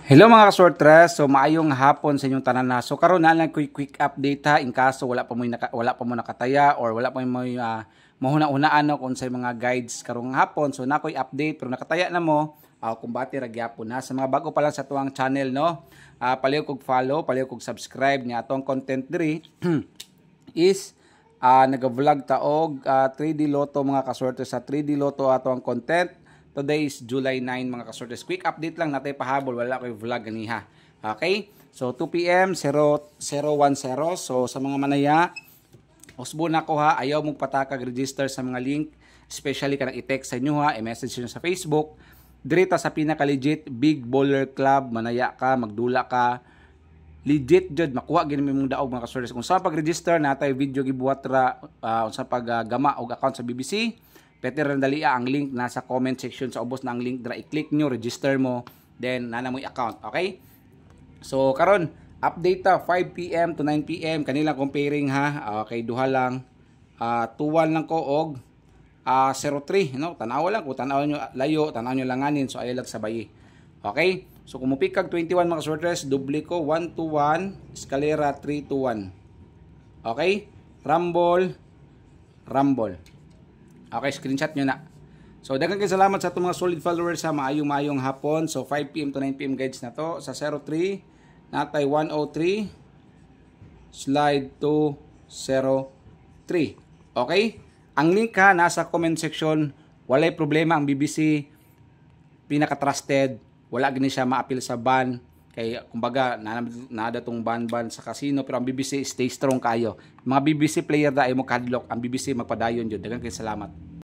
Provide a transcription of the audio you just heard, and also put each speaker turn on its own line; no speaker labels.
Hello mga kasortres, so maayong hapon sa inyong tanan na. So karon na lang quick update ha in kaso wala pa mo nakataya or wala pa mo mahuna-hunaan no kung sa mga guides karong hapon. So nakoy update pero nakataya na mo kumbati ra gyapon ha. Sa mga bago pa lang sa tuwang channel no. Paliw kog follow, paliw kog subscribe nga atong content diri is naga-vlog ta og 3D Lotto mga kasortres sa 3D Lotto atong content. Today is July 9 mga kasortes. Quick update lang natin pahabol. Wala ko yung vlog ganiha. Okay? So 2 PM 0010. So sa mga manaya, usbo na ko ha. Ayaw mong patakag register sa mga link. Especially ka i-text sa inyo ha. I-message nyo sa Facebook. Dirita sa pinaka-legit Big Baller Club. Manaya ka, magdula ka. Legit jud makuha gini mong daog mga kasortes. Kung saan pag-register natay video gibuhat ra sa paggama og account sa BBC. Peter Randalia, ang link nasa comment section sa ubos na ang link dra i-click nyo, register mo, then nana mo account, okay? So karon update ta 5 PM to 9 PM kanilang comparing ha. Okay, duha lang 2-1 lang ko og 03 no. Tanaw lang ko, tanaw nyo layo, tanaw nyo langanin so ay lang sabay. Okay? So kung mupikag 21 mga sortres, doble ko 1 to 1, eskalera 3 to 1. Okay? Rumble. Okay, screenshot nyo na. So, daghang kayo salamat sa itong mga solid followers sa maayong hapon. So, 5 PM to 9 PM guides na to. Sa 03, natay 103, slide to 03. Okay? Ang link ha, nasa comment section. Walay problema ang BBC. Pinaka-trusted. Wala gani siya ma-appeal sa ban. Kaya, kumbaga, nada tong ban sa casino. Pero ang BBC, stay strong kayo. Mga BBC player da ay mo kadlok. Ang BBC magpadayon yun. Daghang kayo salamat.